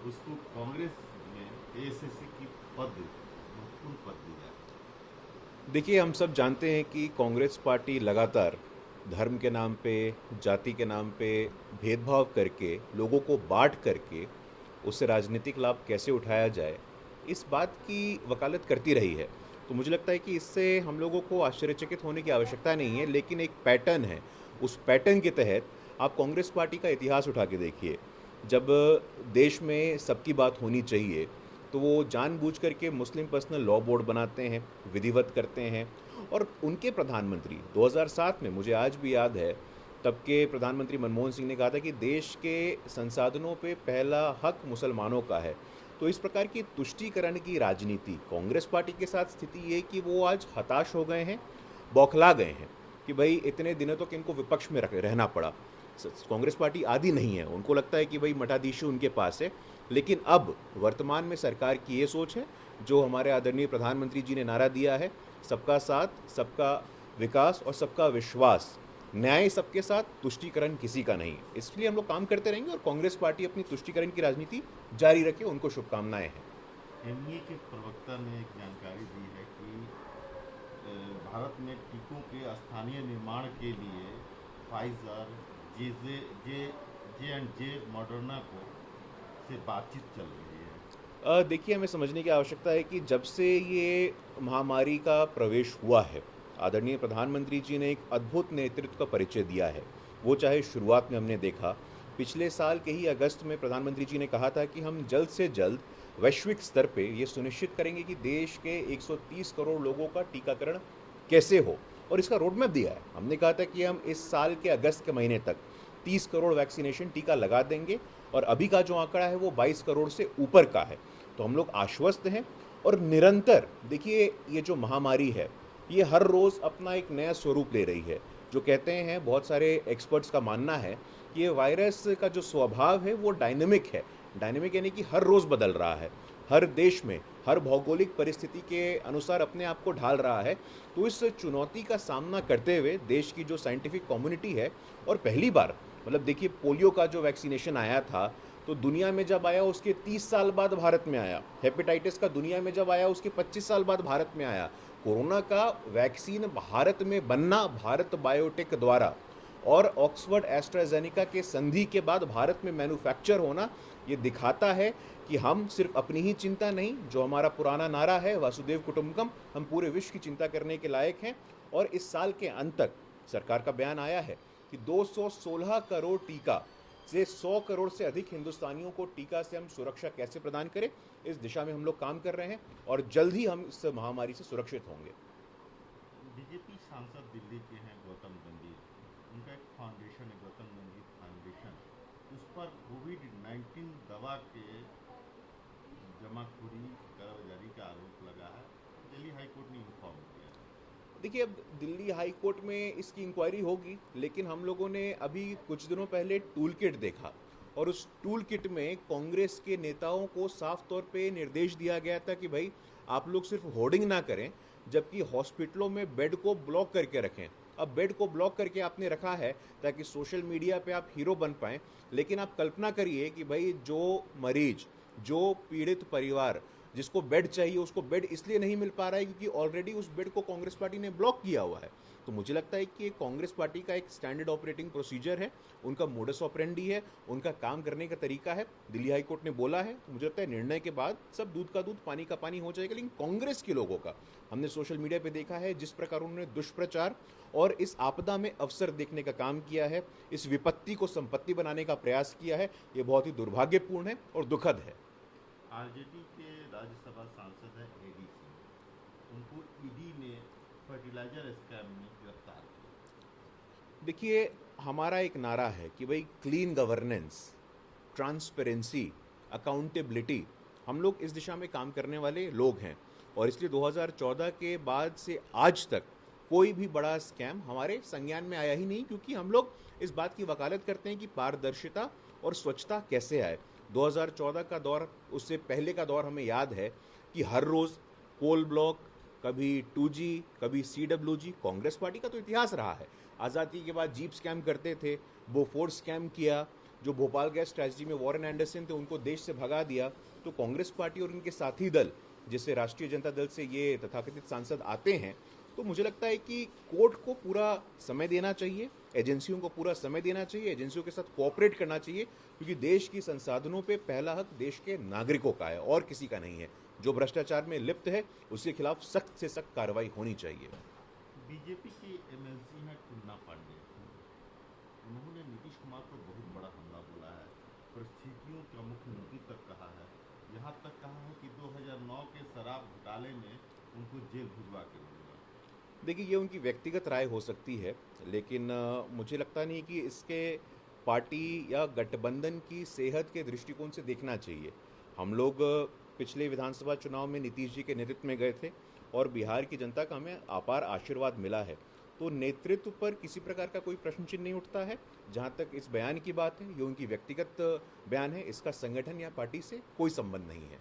उसको कांग्रेस में एएसएससी की पद महत्वपूर्ण पद दिया है। देखिए, हम सब जानते हैं कि कांग्रेस पार्टी लगातार धर्म के नाम पे, जाति के नाम पे भेदभाव करके, लोगों को बांट करके उससे राजनीतिक लाभ कैसे उठाया जाए, इस बात की वकालत करती रही है। तो मुझे लगता है कि इससे हम लोगों को आश्चर्यचकित होने की आवश्यकता नहीं है, लेकिन एक पैटर्न है। उस पैटर्न के तहत आप कांग्रेस पार्टी का इतिहास उठा के देखिए। जब देश में सबकी बात होनी चाहिए, तो वो जानबूझ करके मुस्लिम पर्सनल लॉ बोर्ड बनाते हैं, विधिवत करते हैं। और उनके प्रधानमंत्री 2007 में, मुझे आज भी याद है, तब के प्रधानमंत्री मनमोहन सिंह ने कहा था कि देश के संसाधनों पे पहला हक मुसलमानों का है। तो इस प्रकार की तुष्टीकरण की राजनीति कांग्रेस पार्टी के साथ स्थिति ये कि वो आज हताश हो गए हैं, बौखला गए हैं कि भाई इतने दिनों तक इनको विपक्ष में रहना पड़ा। कांग्रेस पार्टी आदि नहीं है, उनको लगता है कि भाई मठाधीशु उनके पास है। लेकिन अब वर्तमान में सरकार की ये सोच है, जो हमारे आदरणीय प्रधानमंत्री जी ने नारा दिया है, सबका साथ, सबका विकास और सबका विश्वास, न्याय सबके साथ, तुष्टीकरण किसी का नहीं। इसलिए हम लोग काम करते रहेंगे और कांग्रेस पार्टी अपनी तुष्टीकरण की राजनीति जारी रखे। उनको शुभकामनाएं हैं। एनडीए के प्रवक्ता ने एक जानकारी दी है कि भारत में टीकों के स्थानीय निर्माण के लिए Pfizer, J J J J and J Moderna को से बातचीत चल रही है। देखिए, हमें समझने की आवश्यकता है कि जब से ये महामारी का प्रवेश हुआ है, आदरणीय प्रधानमंत्री जी ने एक अद्भुत नेतृत्व का परिचय दिया है। वो चाहे शुरुआत में हमने देखा, पिछले साल के ही अगस्त में प्रधानमंत्री जी ने कहा था कि हम जल्द से जल्द वैश्विक स्तर पे ये सुनिश्चित करेंगे कि देश के 130 करोड़ लोगों का टीकाकरण कैसे हो, और इसका रोड मैप दिया है। हमने कहा था कि हम इस साल के अगस्त के महीने तक 30 करोड़ वैक्सीनेशन टीका लगा देंगे, और अभी का जो आंकड़ा है वो 22 करोड़ से ऊपर का है। तो हम लोग आश्वस्त हैं। और निरंतर देखिए, ये जो महामारी है, ये हर रोज़ अपना एक नया स्वरूप ले रही है। जो कहते हैं, बहुत सारे एक्सपर्ट्स का मानना है कि ये वायरस का जो स्वभाव है वो डायनेमिक है। डायनेमिक यानी कि हर रोज़ बदल रहा है, हर देश में हर भौगोलिक परिस्थिति के अनुसार अपने आप को ढाल रहा है। तो इस चुनौती का सामना करते हुए देश की जो साइंटिफिक कम्युनिटी है, और पहली बार, मतलब देखिए, पोलियो का जो वैक्सीनेशन आया था, तो दुनिया में जब आया उसके 30 साल बाद भारत में आया। हेपेटाइटिस का दुनिया में जब आया उसके 25 साल बाद भारत में आया। कोरोना का वैक्सीन भारत में बनना भारत बायोटेक द्वारा और ऑक्सफर्ड एस्ट्राजेनिका के संधि के बाद भारत में मैन्युफैक्चर होना, ये दिखाता है कि हम सिर्फ अपनी ही चिंता नहीं, जो हमारा पुराना नारा है वासुदेव कुटुंबकम, हम पूरे विश्व की चिंता करने के लायक हैं। और इस साल के अंत तक सरकार का बयान आया है कि 216 करोड़ टीका से 100 करोड़ से अधिक हिंदुस्तानियों को टीका से हम सुरक्षा कैसे प्रदान करें, इस दिशा में हम लोग काम कर रहे हैं, और जल्द ही हम इस महामारी से सुरक्षित होंगे। बीजेपी सांसद दिल्ली के हैं गौतम गंभीर, उनका एक फाउंडेशन है गौतम गंभीर फाउंडेशन। उस पर कोविड-19 दवा के जमाखोरी कालाबाजारी का आरोप लगा है। दिल्ली हाईकोर्ट ने इन्फॉर्म किया है। देखिए, अब दिल्ली हाई कोर्ट में इसकी इंक्वायरी होगी, लेकिन हम लोगों ने अभी कुछ दिनों पहले टूल किट देखा, और उस टूल किट में कांग्रेस के नेताओं को साफ तौर पे निर्देश दिया गया था कि भाई, आप लोग सिर्फ होर्डिंग ना करें, जबकि हॉस्पिटलों में बेड को ब्लॉक करके रखें। अब बेड को ब्लॉक करके आपने रखा है ताकि सोशल मीडिया पे आप हीरो बन पाएं, लेकिन आप कल्पना करिए कि भाई, जो मरीज, जो पीड़ित परिवार, जिसको बेड चाहिए, उसको बेड इसलिए नहीं मिल पा रहा है क्योंकि ऑलरेडी उस बेड को कांग्रेस पार्टी ने ब्लॉक किया हुआ है। तो मुझे लगता है कि कांग्रेस पार्टी का एक स्टैंडर्ड ऑपरेटिंग प्रोसीजर है, उनका मोडस ऑपरेंडी है, उनका काम करने का तरीका है। दिल्ली हाई कोर्ट ने बोला है, तो मुझे लगता है निर्णय के बाद सब दूध का दूध पानी का पानी हो जाएगा। लेकिन कांग्रेस के लोगों का हमने सोशल मीडिया पे देखा है, जिस प्रकार उन्होंने दुष्प्रचार और इस आपदा में अवसर देखने का काम किया है, इस विपत्ति को संपत्ति बनाने का प्रयास किया है, ये बहुत ही दुर्भाग्यपूर्ण है और दुखद है। आरजेडी के राज्यसभा सांसद है एडी सिंह, उनको ईडी ने फर्टिलाइजर स्कैम में गिरफ्तार किया। देखिए, हमारा एक नारा है कि भाई, क्लीन गवर्नेंस, ट्रांसपेरेंसी, अकाउंटेबिलिटी, हम लोग इस दिशा में काम करने वाले लोग हैं। और इसलिए 2014 के बाद से आज तक कोई भी बड़ा स्कैम हमारे संज्ञान में आया ही नहीं, क्योंकि हम लोग इस बात की वकालत करते हैं कि पारदर्शिता और स्वच्छता कैसे आए। 2014 का दौर, उससे पहले का दौर हमें याद है कि हर रोज़ कोल ब्लॉक, कभी 2G, कभी CWG, कांग्रेस पार्टी का तो इतिहास रहा है। आज़ादी के बाद जीप स्कैम करते थे, बोफोर्स स्कैम किया, जो भोपाल गैस ट्रेजेडी में वॉरेन एंडरसन थे उनको देश से भगा दिया, तो कांग्रेस पार्टी और इनके साथी दल जिससे राष्ट्रीय जनता दल से ये तथाकथित सांसद आते हैं, तो मुझे लगता है कि कोर्ट को पूरा समय देना चाहिए, एजेंसियों को पूरा समय देना चाहिए, एजेंसियों के साथ कोऑपरेट करना चाहिए, क्योंकि देश की संसाधनों पे पहला हक देश के नागरिकों का है और किसी का नहीं है। जो भ्रष्टाचार में लिप्त है उसके खिलाफ सख्त से सख्त कार्रवाई होनी चाहिए। बीजेपी की एमएलसी हैं टुन्ना पांडे, उन्होंने नीतीश कुमार पर बहुत बड़ा हमला बोला है, परिस्थितियों का मुख्यमंत्री तक कहा है, यहाँ तक कहा है कि 2009 के शराब घोटाले में उनको जेल भिजवा के दूंगा। देखिए, ये उनकी व्यक्तिगत राय हो सकती है, लेकिन मुझे लगता नहीं कि इसके पार्टी या गठबंधन की सेहत के दृष्टिकोण से देखना चाहिए। हम लोग पिछले विधानसभा चुनाव में नीतीश जी के नेतृत्व में गए थे और बिहार की जनता का हमें अपार आशीर्वाद मिला है, तो नेतृत्व पर किसी प्रकार का कोई प्रश्न चिन्ह नहीं उठता है। जहाँ तक इस बयान की बात है, ये उनकी व्यक्तिगत बयान है, इसका संगठन या पार्टी से कोई संबंध नहीं है।